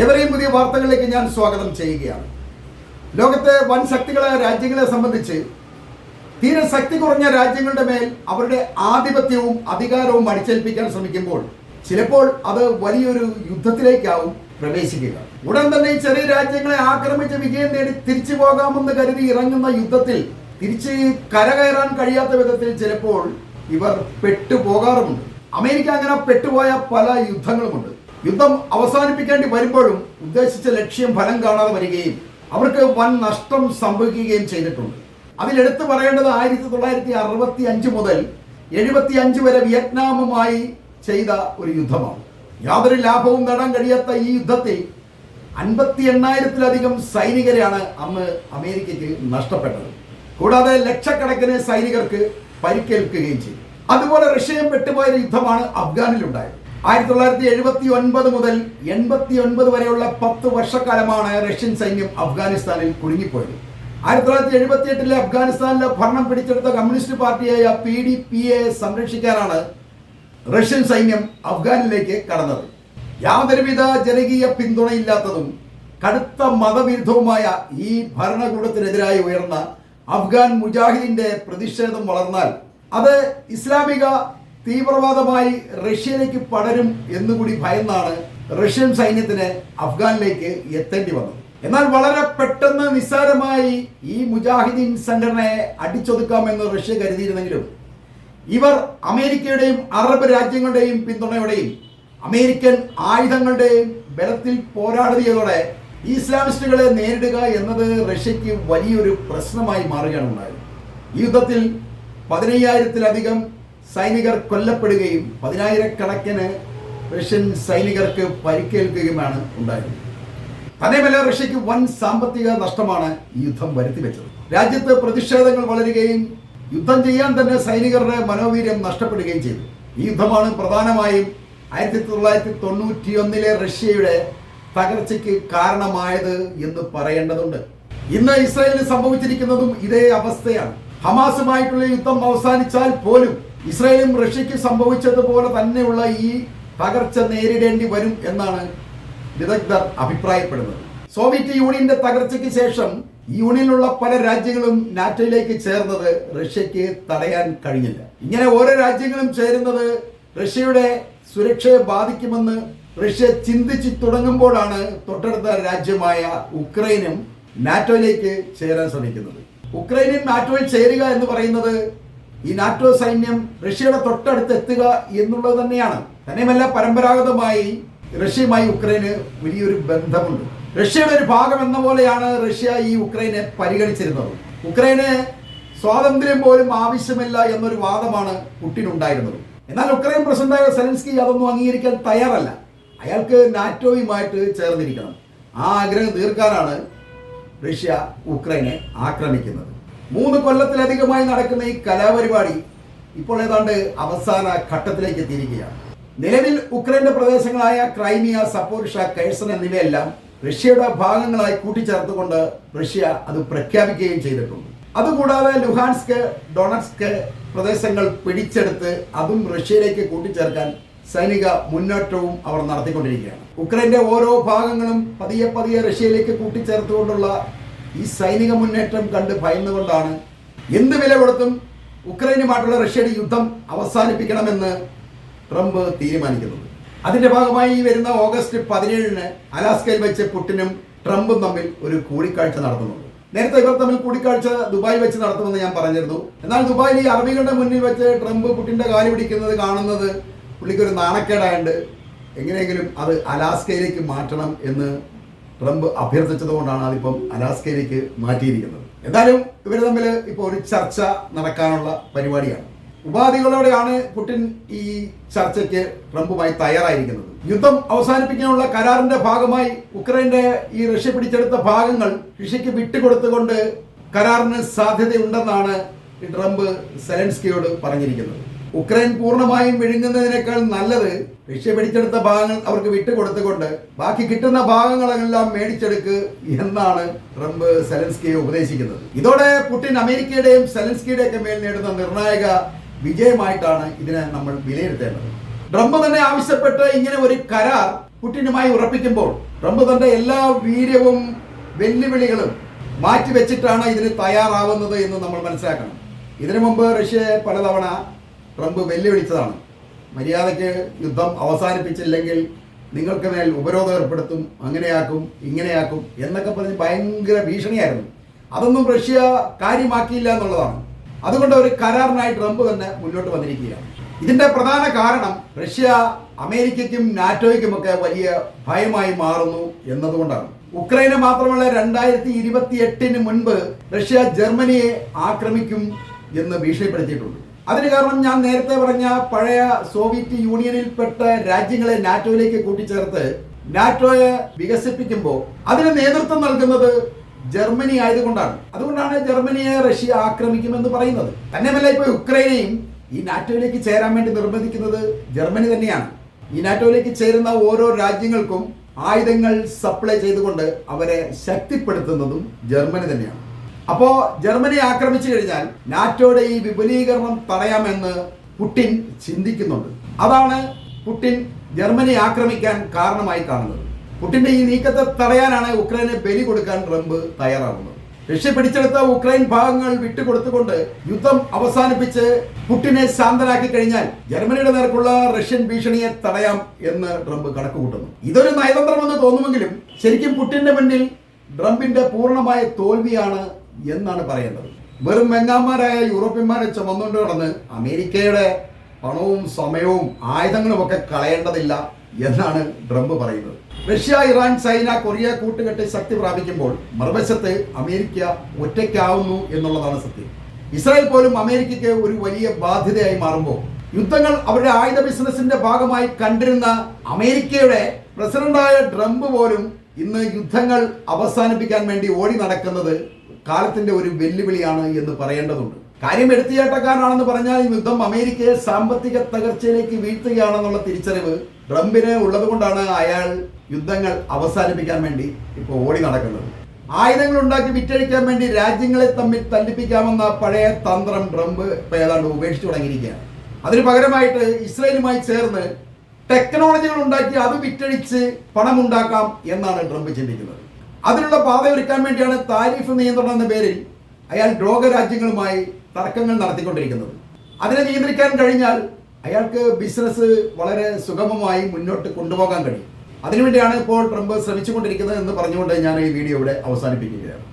ഏവരെയും പുതിയ വാർത്തകളിലേക്ക് ഞാൻ സ്വാഗതം ചെയ്യുകയാണ്. ലോകത്തെ വൻ ശക്തികളായ രാജ്യങ്ങളെ സംബന്ധിച്ച് തീരെ ശക്തി കുറഞ്ഞ രാജ്യങ്ങളുടെ മേൽ അവരുടെ ആധിപത്യവും അധികാരവും അടിച്ചേൽപ്പിക്കാൻ ശ്രമിക്കുമ്പോൾ ചിലപ്പോൾ അത് വലിയൊരു യുദ്ധത്തിലേക്കാവും പ്രവേശിക്കുക. ഉടൻ തന്നെ ഈ ചെറിയ രാജ്യങ്ങളെ ആക്രമിച്ച് വിജയം നേടി തിരിച്ചു പോകാമെന്ന് കരുതി ഇറങ്ങുന്ന യുദ്ധത്തിൽ തിരിച്ച് കരകയറാൻ കഴിയാത്ത വിധത്തിൽ ചിലപ്പോൾ ഇവർ പെട്ടുപോകാറുമുണ്ട്. അമേരിക്ക അങ്ങനെ പെട്ടുപോയ പല യുദ്ധങ്ങളുമുണ്ട്. യുദ്ധം അവസാനിപ്പിക്കേണ്ടി വരുമ്പോഴും ഉദ്ദേശിച്ച ലക്ഷ്യം ഫലം കാണാതെ വരികയും അവർക്ക് വൻ നഷ്ടം സംഭവിക്കുകയും ചെയ്തിട്ടുണ്ട്. അതിലെടുത്തു പറയേണ്ടത് 1965 മുതൽ 75 വരെ വിയറ്റ്നാമുമായി ചെയ്ത ഒരു യുദ്ധമാണ്. യാതൊരു ലാഭവും നേടാൻ കഴിയാത്ത ഈ യുദ്ധത്തിൽ 58,000-ത്തിലധികം സൈനികരെയാണ് അന്ന് അമേരിക്കയ്ക്ക് നഷ്ടപ്പെട്ടത്. കൂടാതെ ലക്ഷക്കണക്കിന് സൈനികർക്ക് പരിക്കേൽക്കുകയും ചെയ്തു. അതുപോലെ റഷ്യയും പെട്ടുപോയ യുദ്ധമാണ് അഫ്ഗാനിലുണ്ടായത്. 1979 മുതൽ 89 വരെയുള്ള 10 വർഷക്കാലമാണ് റഷ്യൻ സൈന്യം അഫ്ഗാനിസ്ഥാനിൽ കുടുങ്ങിപ്പോയത്. 1978 അഫ്ഗാനിസ്ഥാനിലെ ഭരണം പിടിച്ചെടുത്ത കമ്മ്യൂണിസ്റ്റ് പാർട്ടിയായ PDPയെ സംരക്ഷിക്കാനാണ് റഷ്യൻ സൈന്യം അഫ്ഗാനിലേക്ക് കടന്നത്. യാതൊരുവിധ ജനകീയ പിന്തുണയില്ലാത്തതും കടുത്ത മതവിരുദ്ധവുമായ ഈ ഭരണകൂടത്തിനെതിരായി ഉയർന്ന അഫ്ഗാൻ മുജാഹിദിന്റെ പ്രതിഷേധം വളർന്നാൽ അത് ഇസ്ലാമിക തീവ്രവാദമായി റഷ്യയിലേക്ക് പടരും എന്നുകൂടി ഭയന്നാണ് റഷ്യൻ സൈന്യത്തിന് അഫ്ഗാനിലേക്ക് എത്തേണ്ടി വന്നത്. എന്നാൽ വളരെ പെട്ടെന്ന് നിസ്സാരമായി ഈ മുജാഹിദീൻ സംഘടനയെ അടിച്ചൊതുക്കാമെന്ന് റഷ്യ കരുതിയിരുന്നെങ്കിലും ഇവർ അമേരിക്കയുടെയും അറബ് രാജ്യങ്ങളുടെയും പിന്തുണയോടെയും അമേരിക്കൻ ആയുധങ്ങളുടെയും ബലത്തിൽ പോരാടിയതോടെ ഈ ഇസ്ലാമിസ്റ്റുകളെ നേരിടുക എന്നത് റഷ്യക്ക് വലിയൊരു പ്രശ്നമായി മാറുകയാണ് ഉണ്ടായത്. ഈ യുദ്ധത്തിൽ 15,000-ത്തിലധികം സൈനികർ കൊല്ലപ്പെടുകയും 10,000-കണക്കിന് റഷ്യൻ സൈനികർക്ക് പരിക്കേൽക്കുകയുമാണ് ഉണ്ടായത്. തന്നെയുമല്ല, റഷ്യക്ക് വൻ സാമ്പത്തിക നഷ്ടമാണ് ഈ യുദ്ധം വരുത്തിവെച്ചത്. രാജ്യത്ത് പ്രതിഷേധങ്ങൾ വളരുകയും യുദ്ധം ചെയ്യാൻ തന്നെ സൈനികരുടെ മനോവീര്യം നഷ്ടപ്പെടുകയും ചെയ്തു. ഈ യുദ്ധമാണ് പ്രധാനമായും 1991 റഷ്യയുടെ തകർച്ചയ്ക്ക് കാരണമായത് എന്ന് പറയേണ്ടതുണ്ട്. ഇന്ന് ഇസ്രായേലിന് സംഭവിച്ചിരിക്കുന്നതും ഇതേ അവസ്ഥയാണ്. ഹമാസുമായിട്ടുള്ള യുദ്ധം അവസാനിച്ചാൽ പോലും ഇസ്രായേലും റഷ്യക്ക് സംഭവിച്ചതുപോലെ തന്നെയുള്ള ഈ തകർച്ച നേരിടേണ്ടി വരും എന്നാണ് വിദഗ്ധർ അഭിപ്രായപ്പെടുന്നത്. സോവിയറ്റ് യൂണിയന്റെ തകർച്ചയ്ക്ക് ശേഷം ഈ യൂണിയനിലുള്ള പല രാജ്യങ്ങളും നാറ്റോയിലേക്ക് ചേർന്നത് റഷ്യക്ക് തടയാൻ കഴിഞ്ഞില്ല. ഇങ്ങനെ ഓരോ രാജ്യങ്ങളും ചേരുന്നത് റഷ്യയുടെ സുരക്ഷയെ ബാധിക്കുമെന്ന് റഷ്യ ചിന്തിച്ചു തുടങ്ങുമ്പോഴാണ് തൊട്ടടുത്ത രാജ്യമായ ഉക്രൈനും നാറ്റോയിലേക്ക് ചേരാൻ ശ്രമിക്കുന്നത്. ഉക്രൈനും നാറ്റോയിൽ ചേരുക എന്ന് പറയുന്നത് ഈ നാറ്റോ സൈന്യം റഷ്യയുടെ തൊട്ടടുത്ത് എത്തുക എന്നുള്ളത് തന്നെയാണ്. തന്നെയുമല്ല, പരമ്പരാഗതമായി റഷ്യയുമായി ഉക്രൈന് വലിയൊരു ബന്ധമുണ്ട്. റഷ്യയുടെ ഒരു ഭാഗം എന്ന പോലെയാണ് റഷ്യ ഈ ഉക്രൈനെ പരിഗണിച്ചിരുന്നത്. ഉക്രൈന് സ്വാതന്ത്ര്യം പോലും ആവശ്യമില്ല എന്നൊരു വാദമാണ് പുടിനുണ്ടായിരുന്നത്. എന്നാൽ ഉക്രൈൻ പ്രസിഡന്റായ സെലൻസ്കി അതൊന്നും അംഗീകരിക്കാൻ തയ്യാറല്ല. അയാൾക്ക് നാറ്റോയുമായിട്ട് ചേർന്നിരിക്കണം. ആ ആഗ്രഹം തീർക്കാനാണ് റഷ്യ ഉക്രൈനെ ആക്രമിക്കുന്നത്. 3 കൊല്ലത്തിലധികമായി നടക്കുന്ന ഈ കലാപരിപാടി ഇപ്പോൾ ഏതാണ്ട് അവസാന ഘട്ടത്തിലേക്ക് എത്തിയിരിക്കുകയാണ്. നിലവിൽ ഉക്രൈന്റെ പ്രദേശങ്ങളായ ക്രൈമിയ, സപ്പോറിഷ, കെഴ്സൺ എന്നിവയെല്ലാം റഷ്യയുടെ ഭാഗങ്ങളായി കൂട്ടിച്ചേർത്തുകൊണ്ട് റഷ്യ അത് പ്രഖ്യാപിക്കുകയും ചെയ്തിട്ടുണ്ട്. അതുകൂടാതെ ലുഹാൻസ്ക്, ഡൊണറ്റ്സ്ക് പ്രദേശങ്ങൾ പിടിച്ചെടുത്ത് അതും റഷ്യയിലേക്ക് കൂട്ടിച്ചേർക്കാൻ സൈനിക മുന്നേറ്റവും അവർ നടത്തിക്കൊണ്ടിരിക്കുകയാണ്. ഉക്രൈന്റെ ഓരോ ഭാഗങ്ങളും പതിയെ പതിയെ റഷ്യയിലേക്ക് കൂട്ടിച്ചേർത്തുകൊണ്ടുള്ള ഈ സൈനിക മുന്നേറ്റം കണ്ട് ഭയന്നുകൊണ്ടാണ് എന്ത് വില കൊടുത്തും ഉക്രൈനുമായിട്ടുള്ള റഷ്യയുടെ യുദ്ധം അവസാനിപ്പിക്കണമെന്ന് ട്രംപ് തീരുമാനിക്കുന്നത്. അതിന്റെ ഭാഗമായി വരുന്ന ഓഗസ്റ്റ് 17 അലാസ്കയിൽ വെച്ച് പുടിനും ട്രംപും തമ്മിൽ ഒരു കൂടിക്കാഴ്ച നടത്തുന്നുണ്ട്. നേരത്തെ ഇവർ തമ്മിൽ കൂടിക്കാഴ്ച ദുബായിൽ വെച്ച് നടത്തുമെന്ന് ഞാൻ പറഞ്ഞിരുന്നു. എന്നാൽ ദുബായിൽ ഈ അറബികളുടെ മുന്നിൽ വെച്ച് ട്രംപ് പുടിന്റെ കാല് പിടിക്കുന്നത് കാണുന്നത് പുള്ളിക്കൊരു നാണക്കേടായുണ്ട്. എങ്ങനെയെങ്കിലും അത് അലാസ്കയിലേക്ക് മാറ്റണം എന്ന് ട്രംപ് അഭ്യർത്ഥിച്ചതുകൊണ്ടാണ് അതിപ്പം അലാസ്കയിലേക്ക് മാറ്റിയിരിക്കുന്നത്. എന്തായാലും ഇവർ തമ്മിൽ ഇപ്പോൾ ഒരു ചർച്ച നടക്കാനുള്ള പരിപാടിയാണ്. ഉപാധികളോടെയാണ് പുടിൻ ഈ ചർച്ചയ്ക്ക് ട്രംപുമായി തയ്യാറായിരിക്കുന്നത്. യുദ്ധം അവസാനിപ്പിക്കാനുള്ള കരാറിന്റെ ഭാഗമായി ഉക്രൈന്റെ ഈ റഷ്യ പിടിച്ചെടുത്ത ഭാഗങ്ങൾ റഷ്യക്ക് വിട്ടുകൊടുത്തുകൊണ്ട് കരാറിന് സാധ്യതയുണ്ടെന്നാണ് ട്രംപ് സെലൻസ്കിയോട് പറഞ്ഞിരിക്കുന്നത്. ഉക്രൈൻ പൂർണ്ണമായും വിഴുങ്ങുന്നതിനേക്കാൾ നല്ലത് റഷ്യ പിടിച്ചെടുത്ത ഭാഗങ്ങൾ അവർക്ക് വിട്ടുകൊടുത്തുകൊണ്ട് ബാക്കി കിട്ടുന്ന ഭാഗങ്ങളെല്ലാം മേടിച്ചെടുക്കുക എന്നാണ് ട്രംപ് സെലൻസ്കിയെ ഉപദേശിക്കുന്നത്. ഇതോടെ പുടിൻ അമേരിക്കയുടെയും സെലൻസ്കിയുടെയൊക്കെ മേൽ നേടുന്ന നിർണായക വിജയമായിട്ടാണ് ഇതിനെ നമ്മൾ വിലയിരുത്തേണ്ടത്. ട്രംപ് തന്നെ ആവശ്യപ്പെട്ട് ഇങ്ങനെ ഒരു കരാർ പുടിനുമായി ഉറപ്പിക്കുമ്പോൾ ട്രംപ് തന്റെ എല്ലാ വീര്യവും വെല്ലുവിളികളും മാറ്റിവെച്ചിട്ടാണ് ഇതിന് തയ്യാറാവുന്നത് എന്ന് നമ്മൾ മനസ്സിലാക്കണം. ഇതിനു മുമ്പ് റഷ്യയെ പലതവണ ട്രംപ് വെല്ലുവിളിച്ചതാണ്. മര്യാദയ്ക്ക് യുദ്ധം അവസാനിപ്പിച്ചില്ലെങ്കിൽ നിങ്ങൾക്ക് മേൽ ഉപരോധം ഏർപ്പെടുത്തും, അങ്ങനെയാക്കും ഇങ്ങനെയാക്കും എന്നൊക്കെ പറഞ്ഞ് ഭയങ്കര ഭീഷണിയായിരുന്നു. അതൊന്നും റഷ്യ കാര്യമാക്കിയില്ല എന്നുള്ളതാണ്. അതുകൊണ്ട് ഒരു കരാറിനായി ട്രംപ് തന്നെ മുന്നോട്ട് വന്നിരിക്കുകയാണ്. ഇതിന്റെ പ്രധാന കാരണം റഷ്യ അമേരിക്കയ്ക്കും നാറ്റോയ്ക്കുമൊക്കെ വലിയ ഭയമായി മാറുന്നു എന്നതുകൊണ്ടാണ്. ഉക്രൈനെ മാത്രമല്ല 2028 മുൻപ് റഷ്യ ജർമ്മനിയെ ആക്രമിക്കും എന്ന് ഭീഷണിപ്പെടുത്തിയിട്ടുണ്ട്. അതിന് കാരണം ഞാൻ നേരത്തെ പറഞ്ഞ പഴയ സോവിയറ്റ് യൂണിയനിൽപ്പെട്ട രാജ്യങ്ങളെ നാറ്റോയിലേക്ക് കൂട്ടിച്ചേർത്ത് നാറ്റോയെ വികസിപ്പിക്കുമ്പോൾ അതിന് നേതൃത്വം നൽകുന്നത് ജർമ്മനി ആയതുകൊണ്ടാണ്. അതുകൊണ്ടാണ് ജർമ്മനിയെ റഷ്യ ആക്രമിക്കുമെന്ന് പറയുന്നത്. തന്നെയല്ല, ഇപ്പോൾ ഉക്രൈനെയും ഈ നാറ്റോയിലേക്ക് ചേരാൻ വേണ്ടി നിർബന്ധിക്കുന്നത് ജർമ്മനി തന്നെയാണ്. ഈ നാറ്റോയിലേക്ക് ചേരുന്ന ഓരോ രാജ്യങ്ങൾക്കും ആയുധങ്ങൾ സപ്ലൈ ചെയ്തുകൊണ്ട് അവരെ ശക്തിപ്പെടുത്തുന്നതും ജർമ്മനി തന്നെയാണ്. അപ്പോ ജർമ്മനി ആക്രമിച്ചു കഴിഞ്ഞാൽ നാറ്റോയുടെ ഈ വിപുലീകരണം തടയാമെന്ന് പുടിൻ ചിന്തിക്കുന്നുണ്ട്. അതാണ് പുടിൻ ജർമ്മനി ആക്രമിക്കാൻ കാരണമായി കാണുന്നത്. പുടിന്റെ ഈ നീക്കത്തെ തടയാനാണ് ഉക്രൈനെ ബലി കൊടുക്കാൻ ട്രംപ് തയ്യാറാകുന്നത്. റഷ്യ പിടിച്ചെടുത്ത ഉക്രൈൻ ഭാഗങ്ങൾ വിട്ടുകൊടുത്തുകൊണ്ട് യുദ്ധം അവസാനിപ്പിച്ച് പുടിനെ ശാന്തനാക്കി കഴിഞ്ഞാൽ ജർമ്മനിയുടെ നേർക്കുള്ള റഷ്യൻ ഭീഷണിയെ തടയാം എന്ന് ട്രംപ് കണക്കുകൂട്ടുന്നു. ഇതൊരു നയതന്ത്രമെന്ന് തോന്നുമെങ്കിലും ശരിക്കും പുടിന്റെ മുന്നിൽ ട്രംപിന്റെ പൂർണ്ണമായ തോൽവിയാണ് എന്നാണ് പറയേണ്ടത്. വെറും വെങ്ങാന്മാരായ യൂറോപ്യന്മാരെ ചുമന്നുകൊണ്ട് നടന്ന് അമേരിക്കയുടെ പണവും സമയവും ആയുധങ്ങളും ഒക്കെ കളയേണ്ടതില്ല എന്നാണ് ട്രംപ് പറയുന്നത്. റഷ്യ, ഇറാൻ, ചൈന, കൊറിയ കൂട്ടുകെട്ട് ശക്തി പ്രാപിക്കുമ്പോൾ മറുവശത്ത് അമേരിക്ക ഒറ്റയ്ക്കാവുന്നു എന്നുള്ളതാണ് സത്യം. ഇസ്രായേൽ പോലും അമേരിക്കയ്ക്ക് ഒരു വലിയ ബാധ്യതയായി മാറുമ്പോൾ യുദ്ധങ്ങൾ അവരുടെ ആയുധ ബിസിനസിന്റെ ഭാഗമായി കണ്ടിരുന്ന അമേരിക്കയുടെ പ്രസിഡന്റായ ട്രംപ് പോലും ഇന്ന് യുദ്ധങ്ങൾ അവസാനിപ്പിക്കാൻ വേണ്ടി ഓടി നടക്കുന്നത് കാലത്തിന്റെ ഒരു വെല്ലുവിളിയാണ് എന്ന് പറയേണ്ടതുണ്ട്. കാര്യം എടുത്തിയാട്ടക്കാരനാണെന്ന് പറഞ്ഞാൽ ഈ യുദ്ധം അമേരിക്കയെ സാമ്പത്തിക തകർച്ചയിലേക്ക് വീഴ്ത്തുകയാണെന്നുള്ള തിരിച്ചറിവ് ട്രംപിന് ഉള്ളത് കൊണ്ടാണ് അയാൾ യുദ്ധങ്ങൾ അവസാനിപ്പിക്കാൻ വേണ്ടി ഇപ്പോൾ ഓടി നടക്കുന്നത്. ആയുധങ്ങൾ ഉണ്ടാക്കി വിറ്റഴിക്കാൻ വേണ്ടി രാജ്യങ്ങളെ തമ്മിൽ തല്ലിപ്പിക്കാമെന്ന പഴയ തന്ത്രം ട്രംപ് ഇപ്പോൾ ഏതാണ്ട് ഉപേക്ഷിച്ചു തുടങ്ങിയിരിക്കുകയാണ്. അതിന് പകരമായിട്ട് ഇസ്രായേലുമായി ചേർന്ന് ടെക്നോളജികൾ ഉണ്ടാക്കി അത് വിറ്റഴിച്ച് പണമുണ്ടാക്കാം എന്നാണ് ട്രംപ് ചിന്തിക്കുന്നത്. അതിനുള്ള പാതയൊരുക്കാൻ വേണ്ടിയാണ് താരിഫ് നിയന്ത്രണം എന്ന പേരിൽ അയാൾ ലോകരാജ്യങ്ങളുമായി തർക്കങ്ങൾ നടത്തിക്കൊണ്ടിരിക്കുന്നത്. അതിനെ നിയന്ത്രിക്കാൻ കഴിഞ്ഞാൽ അയാൾക്ക് ബിസിനസ് വളരെ സുഗമമായി മുന്നോട്ട് കൊണ്ടുപോകാൻ കഴിയും. അതിനുവേണ്ടിയാണ് ഇപ്പോൾ ട്രംപ് ശ്രമിച്ചുകൊണ്ടിരിക്കുന്നത് എന്ന് പറഞ്ഞുകൊണ്ട് ഞാൻ ഈ വീഡിയോ ഇവിടെ അവസാനിപ്പിക്കുകയാണ്.